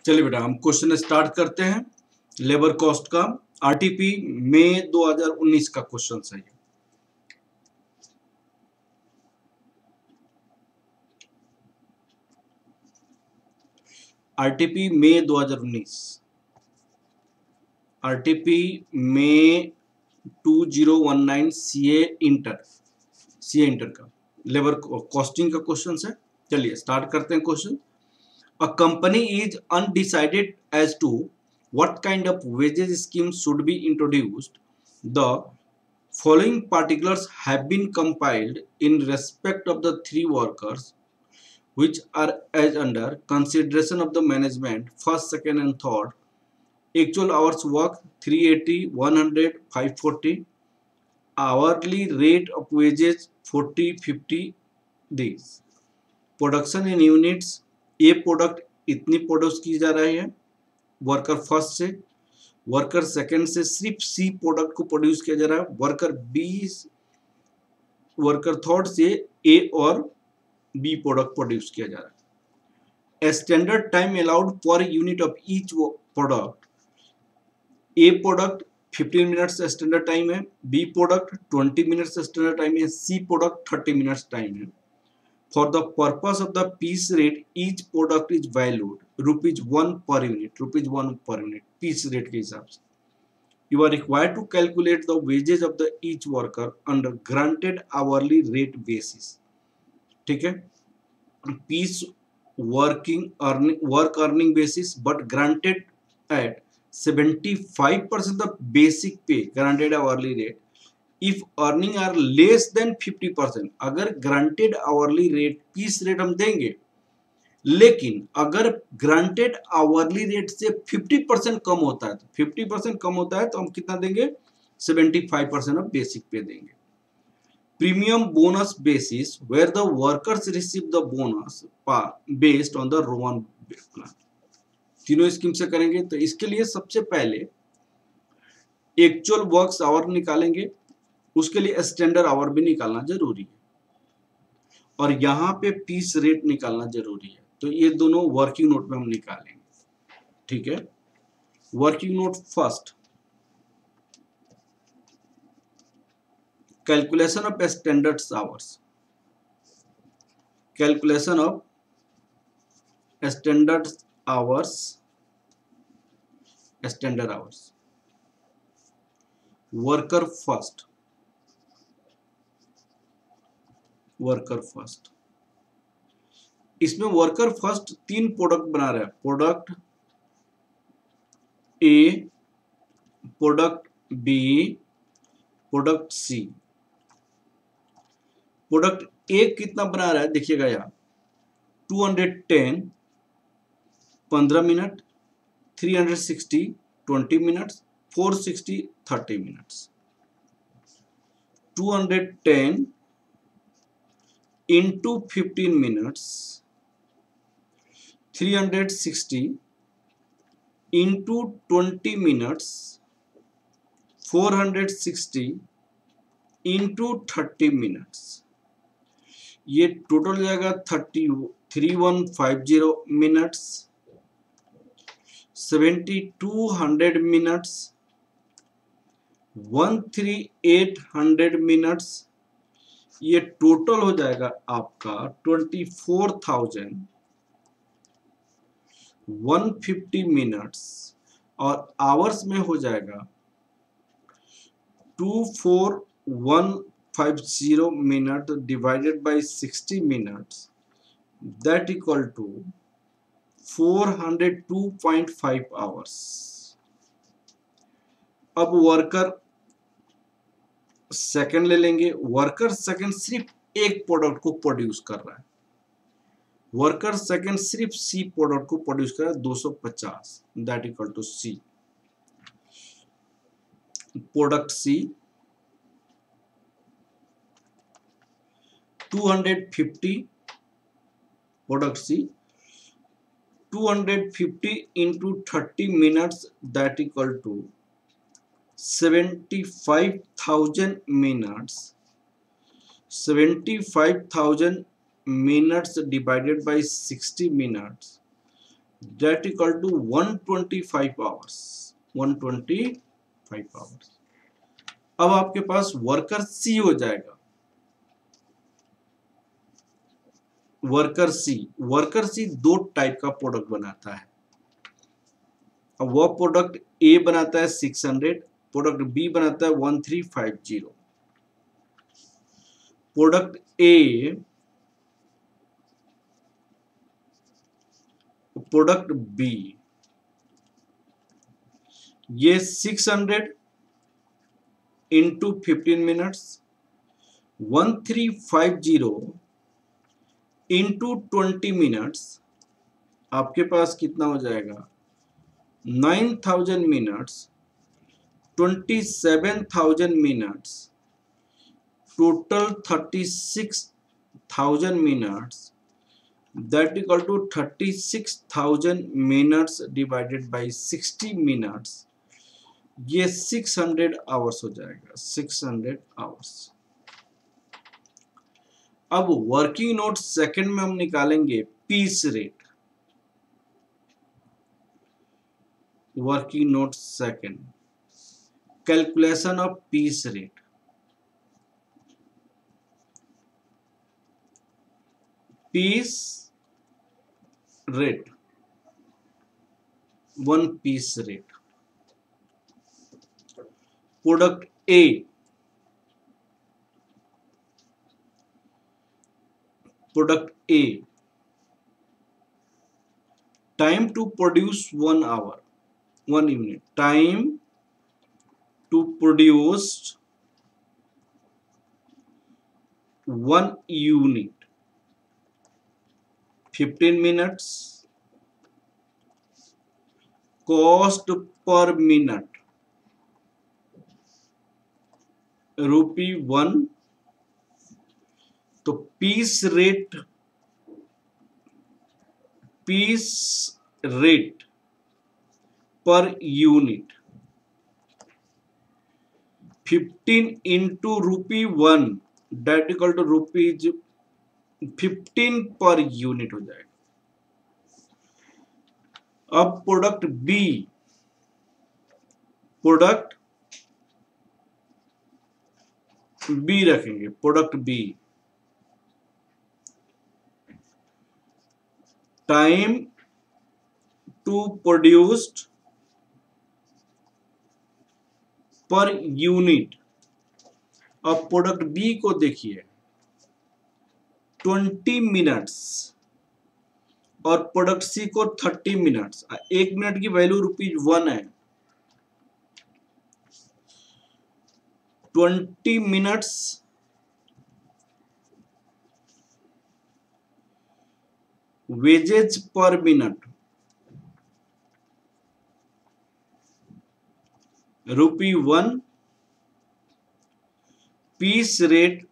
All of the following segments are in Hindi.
चलिए बेटा हम क्वेश्चन स्टार्ट करते हैं। लेबर कॉस्ट का आरटीपी मई 2019 का क्वेश्चन है। आरटीपी मई 2019, आरटीपी मई 2019 सीए इंटर का लेबर कॉस्टिंग का क्वेश्चन है। चलिए स्टार्ट करते हैं question. A company is undecided as to what kind of wages scheme should be introduced. The following particulars have been compiled in respect of the three workers which are as under consideration of the management: first, second and third. Actual hours work 380, 100, 540. Hourly rate of wages 40, 50 days. Production in units, A product इतनी प्रोड्यूस की जा रही है वर्कर फर्स्ट से, वर्कर सेकंड से सिर्फ सी प्रोडक्ट को प्रोड्यूस किया जा रहा है, वर्कर थर्ड से ए और बी प्रोडक्ट प्रोड्यूस किया जा रहा है। Standard time allowed per unit of each product, A product 15 minutes standard time है, B product 20 minutes standard time है, सी प्रोडक्ट 30 मिनट्स टाइम है। For the purpose of the piece rate, each product is valued ₹1 per unit, piece rate के हिसाब से। You are required to calculate the wages of the each worker under granted hourly rate basis. ठीक है, piece work earning basis, but granted at 75% of basic pay, granted hourly rate. If earning are less than 50%, अगर granted hourly rate piece rate हम देंगे, लेकिन अगर ग्रांटेड आवरली रेट से 50% कम होता है, तो 50% कम होता है तो हम कितना देंगे? 75% ऑफ बेसिक पे देंगे। Premium bonus basis, where the workers receive the bonus based on the Rowan plan. तीनों स्कीम से करेंगे तो इसके लिए सबसे पहले एक्चुअल वर्क्स आवर निकालेंगे, उसके लिए स्टैंडर्ड आवर भी निकालना जरूरी है, और यहाँ पे पीस रेट निकालना जरूरी है। तो ये दोनों वर्किंग नोट में हम निकालेंगे। ठीक है, working note first, calculation of standard hours, calculation of standard hours, standard hours, worker first, worker first. इसमें वर्कर फर्स्ट तीन प्रोडक्ट बना रहा है, product A, product B, product C. Product A कितना बना रहा है देखिएगा यहाँ, 210 15 minute, 360 20 minutes, 460 30 minutes. 210 into 15 minutes, 360 into 20 minutes, 460 into 30 minutes। ये टोटल हो जाएगा 3150 मिनट्स, 7200 मिनट्स, 13800 मिनट्स। ये टोटल हो जाएगा आपका 24,150 मिनट्स, और आवर्स में हो जाएगा 24,150 minute divided by 60 minutes, that equal to 402.5 hours. अब वर्कर सेकंड ले लेंगे। वर्कर सेकंड सिर्फ एक प्रोडक्ट को प्रोड्यूस कर रहा है, वर्कर सेकंड सिर्फ सी प्रोडक्ट को प्रोड्यूस कर रहा है 250, that equal to C. Product C 250, product C 250 into 30 minutes, that equal to 75,000 minutes, 75,000 minutes divided by 60 minutes, that equal to 125 hours, 125 hours। अब आपके पास वर्कर सी हो जाएगा। वर्कर सी दो टाइप का प्रोडक्ट बनाता है। अब वह प्रोडक्ट ए बनाता है 600, प्रोडक्ट बी बनाता है 1350। प्रोडक्ट ए, प्रोडक्ट बी, ये 600 इंटू 15 मिनट्स, 1350 इंटू 20 मिनट्स, आपके पास कितना हो जाएगा 9000 minutes, 27,000 minutes, total 36,000 minutes, that equal to 36,000 minutes divided by 60 minutes, ये 600 आवर्स हो जाएगा, 600 आवर्स। अब वर्किंग नोट सेकंड में हम निकालेंगे piece rate. Working note second, calculation of piece rate. Piece rate, one piece rate. Product A, product A, time to produce 1 hour, 1 unit, time to produce 1 unit, 15 minutes, cost per minute ₹1। तो piece rate per unit 15 into ₹1, that equal to ₹15 per unit हो जाएगा। अब प्रोडक्ट बी, रखेंगे। Product B, time to produced per unit. अब प्रोडक्ट बी को देखिए 20 मिनट्स और प्रोडक्ट सी को 30 मिनट्स। 1 मिनट की वैल्यू ₹1 है। 20 minutes wages per minute ₹1, piece rate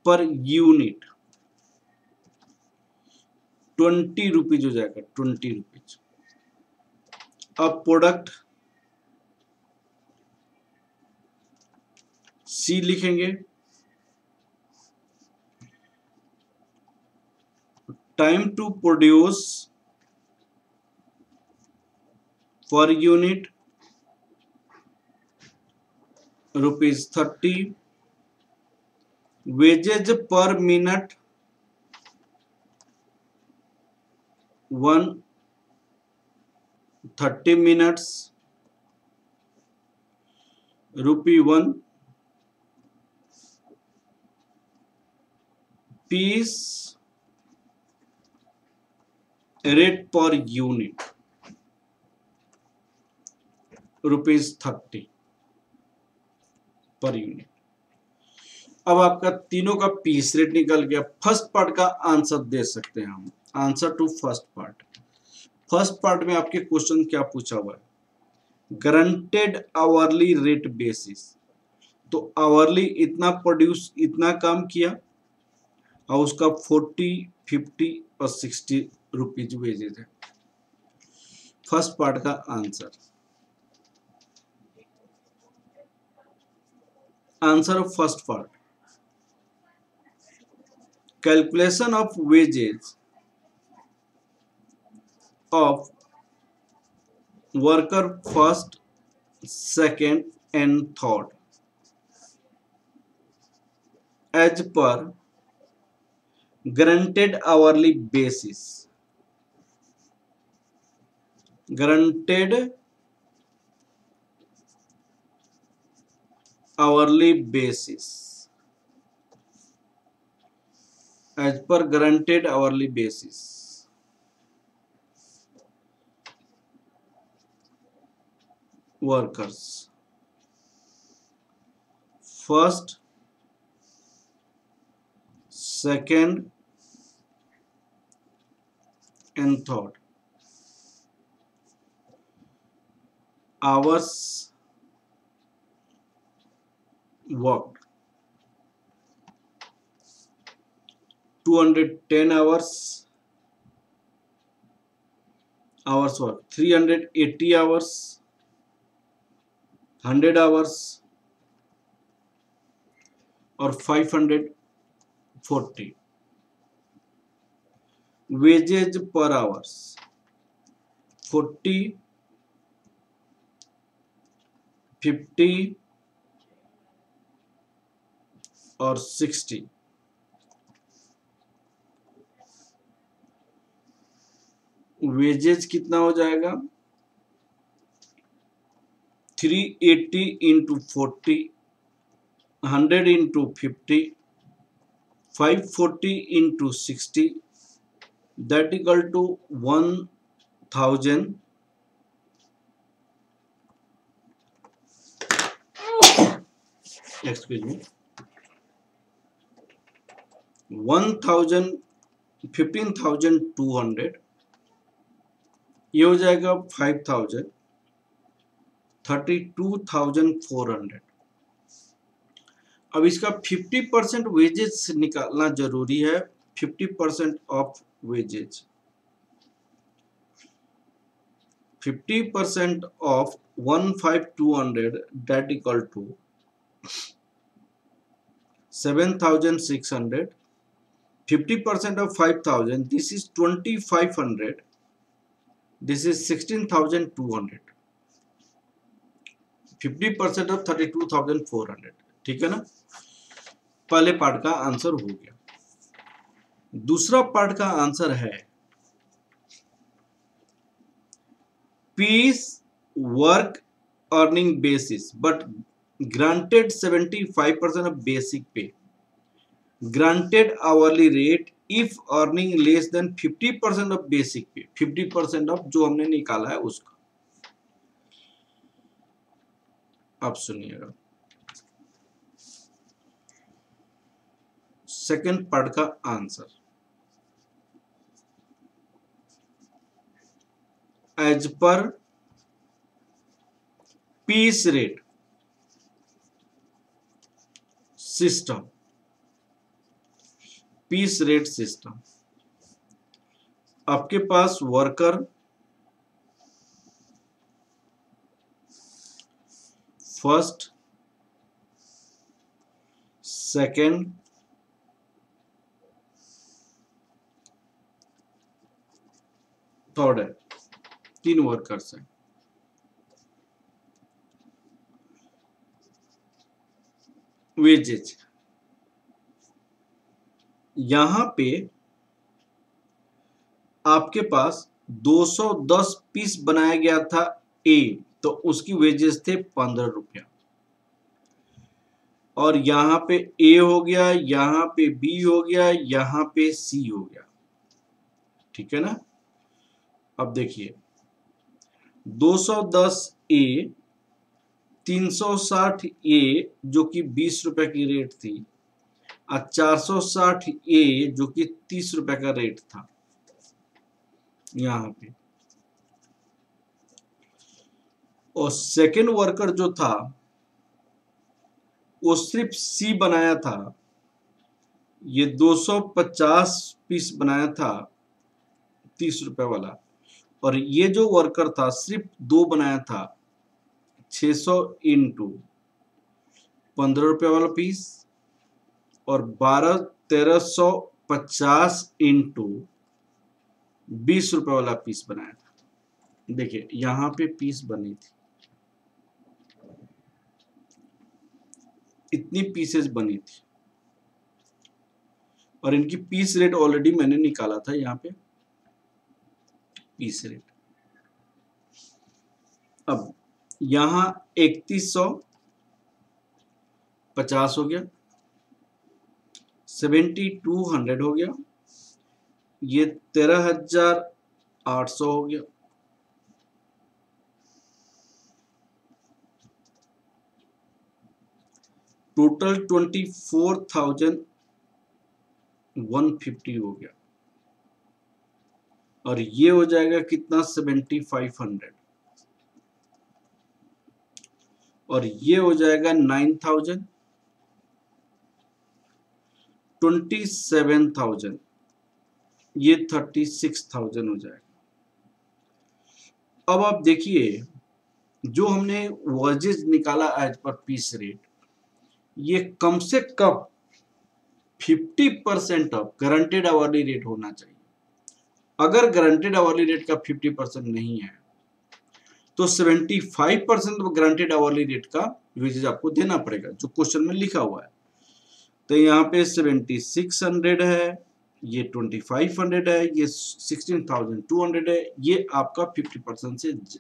per unit 20 rupees हो जाएगा, 20 रुपीज। अब प्रोडक्ट सी लिखेंगे, time to produce per unit ₹30, wages per minute 30 minutes ₹1, piece rate per unit ₹30 per unit. अब आपका तीनों का पीस रेट निकल गया। फर्स्ट पार्ट का आंसर दे सकते हैं हम। Answer to first part. First part में आपके क्वेश्चन क्या पूछा हुआ है, गारंटेड आवरली रेट बेसिस। तो आवरली इतना प्रोड्यूस, इतना काम किया और उसका 40, 50 और 60 रुपीज वेजेज है। फर्स्ट पार्ट का answer. Answer of first part, calculation of wages of worker first, second and third as per granted hourly basis. Granted hourly basis. As per granted hourly basis. Workers. First, second and third. Hours worked. 210 hours. Hours worked. 380 hours. 100 hours. Or 540. Wages per hours. 40, 50 और 60. वेजेज कितना हो जाएगा? 380 into 40, 100 into 50, 540 into 60, that equal to 1000. Excuse me, 15,200. ये हो जाएगा 5,000, 32,400. अब इसका 50% वेजेस निकालना जरूरी है. 50% of wages, 50% of 15,200 that equal to 7,600. 50% of 5,000, this is 2,500. This is 16,200. 50% of 32,400. ठीक है ना? पहले पार्ट का आंसर हो गया. दूसरा पार्ट का आंसर है piece work earning basis but granted 75% of basic pay. Granted hourly rate if earning less than 50% of basic pay. 50% of जो हमने निकाला है उसका. अब सुनिएगा सेकंड पार्ट का answer. As per piece rate system, piece rate system. आपके पास वर्कर फर्स्ट, सेकंड, थर्ड है. 3 वर्कर्स हैं. वेजेज यहां पे आपके पास 210 पीस बनाया गया था ए, तो उसकी वेजेस थे 15 रुपया. और यहां पे ए हो गया, यहां पे बी हो गया, यहां पे सी हो गया. ठीक है ना? अब देखिए 210 ए, 360 ए जो कि 20 रुपए की रेट थी, और 460 ए जो कि 30 रुपए का रेट था यहां पे. और सेकेंड वर्कर जो था वो सिर्फ सी बनाया था, ये 250 पीस बनाया था 30 रुपए वाला. और ये जो वर्कर था सिर्फ 2 बनाया था 600 इंटू 15 रुपए वाला पीस, और 1350 इंटू ₹20 वाला पीस बनाया था। देखिए यहाँ पे पीस बनी थी, इतनी पीसेस बनी थी और इनकी पीस रेट ऑलरेडी मैंने निकाला था यहाँ पे पीस रेट। अब यहाँ 3150 हो गया, 7200 हो गया, ये 13800 हो गया, टोटल 24,150 हो गया और ये हो जाएगा कितना 7500 और ये हो जाएगा 9000, 27,000, ये 36,000 हो जाएगा। अब आप देखिए जो हमने वर्जेज निकाला एज पर पीस रेट, ये कम से कम 50% ऑफ गारंटेड आवरली रेट होना चाहिए। अगर गारंटेड आवरली रेट का 50% नहीं है तो 75% गारंटेड आवरली रेट का वेजेज आपको देना पड़ेगा, जो क्वेश्चन में लिखा हुआ है। तो यहाँ पे 7600 है, ये 2500 है, ये 16,200 है, ये आपका 50%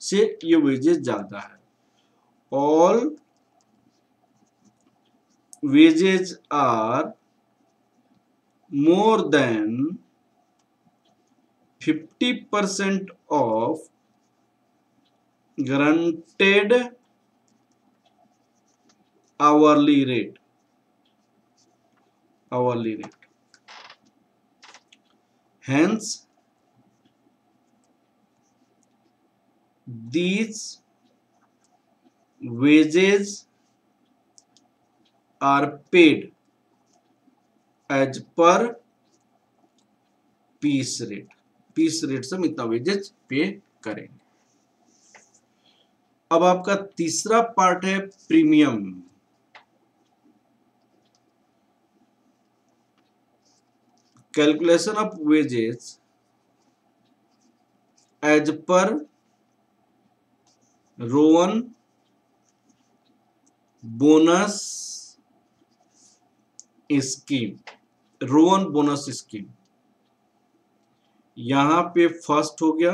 से ये वेजेज ज्यादा है। All wages are more than 50% of guaranteed hourly rate. Hence, these wages are paid as per piece rate. Piece rate से हम इतना वेजेज पे करेंगे। अब आपका तीसरा पार्ट है premium. Calculation of wages as per Rowan bonus scheme. Rowan bonus scheme, यहां पे फर्स्ट हो गया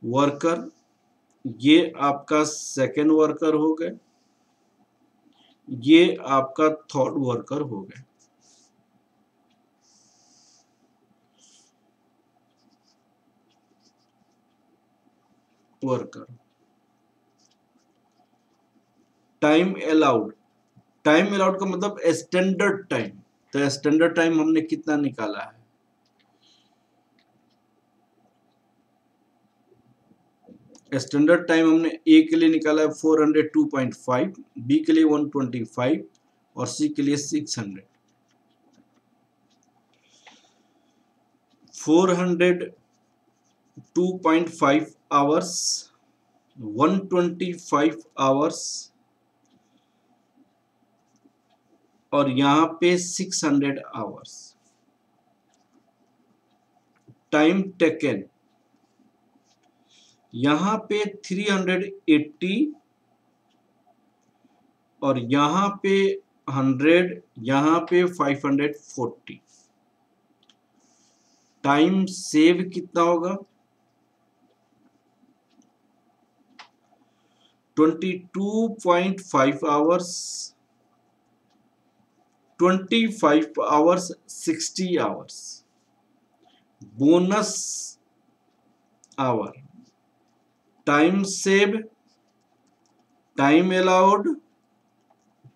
वर्कर, ये आपका सेकंड वर्कर हो गए, ये आपका थर्ड वर्कर हो गए। Worker time allowed, time allowed का मतलब स्टैंडर्ड टाइम। तो स्टैंडर्ड टाइम हमने कितना निकाला है, स्टैंडर्ड टाइम हमने ए के लिए निकाला है 402.5, बी के लिए 125 और सी के लिए 600। 402.5 आवर्स, 125 आवर्स और यहाँ पे 600 आवर्स। टाइम टेकन यहाँ पे 380 और यहाँ पे 100, यहाँ पे 540। टाइम सेव कितना होगा 22.5 hours, 25 hours, 60 hours. Bonus hour, time save, time allowed,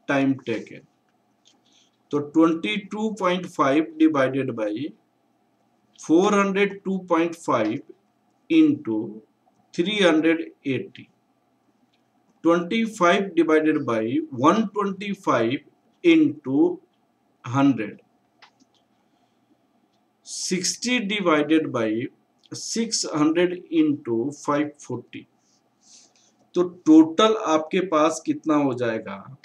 time taken. तो 22.5 divided by 402.5 into 380, 25 divided by 125 into 100, 60 divided by 600 into 540। तो टोटल आपके पास कितना हो जाएगा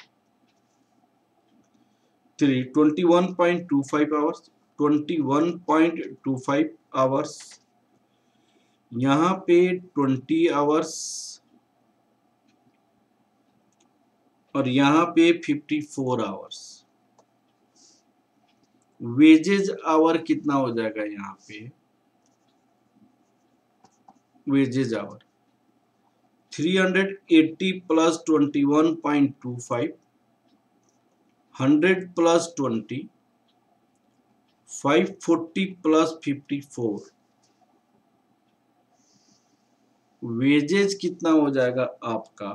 21.25 आवर्स। 21.25 आवर्स, यहाँ पे 20 आवर्स और यहाँ पे 54 आवर्स। वेजेज आवर कितना हो जाएगा यहाँ पे? Wages hour 380 plus 21.25, 100 plus 20, 540 plus 54। Wages कितना हो जाएगा आपका?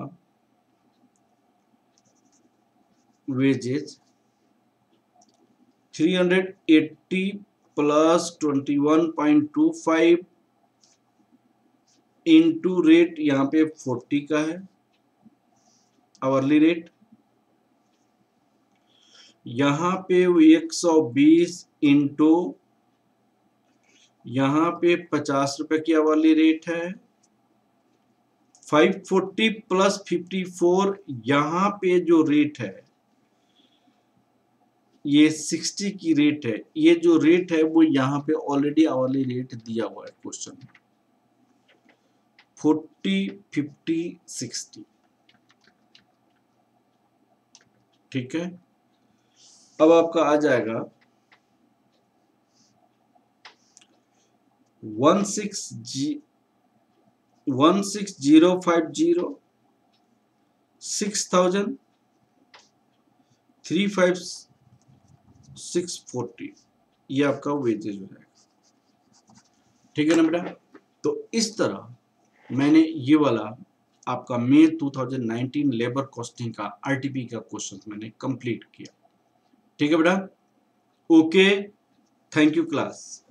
वेजेज 380 प्लस 21.25 इंटू रेट, यहाँ पे 40 का है आवरली रेट, यहाँ पे 120 इंटू यहाँ पे 50 रुपए की आवरली रेट है, 540 प्लस 54 यहाँ पे जो रेट है ये 60 की रेट है। ये जो रेट है वो यहाँ पे ऑलरेडी आवरली रेट दिया हुआ है क्वेश्चन में, 40, 50, 60। ठीक है, अब आपका आ जाएगा 16050, 6000, 35640, ये आपका वेजेज हो जाएगा। ठीक है ना बेटा? तो इस तरह मैंने ये वाला आपका मई 2019 लेबर कॉस्टिंग का आरटीपी का क्वेश्चन मैंने कंप्लीट किया। ठीक है बेटा? Okay, thank you class.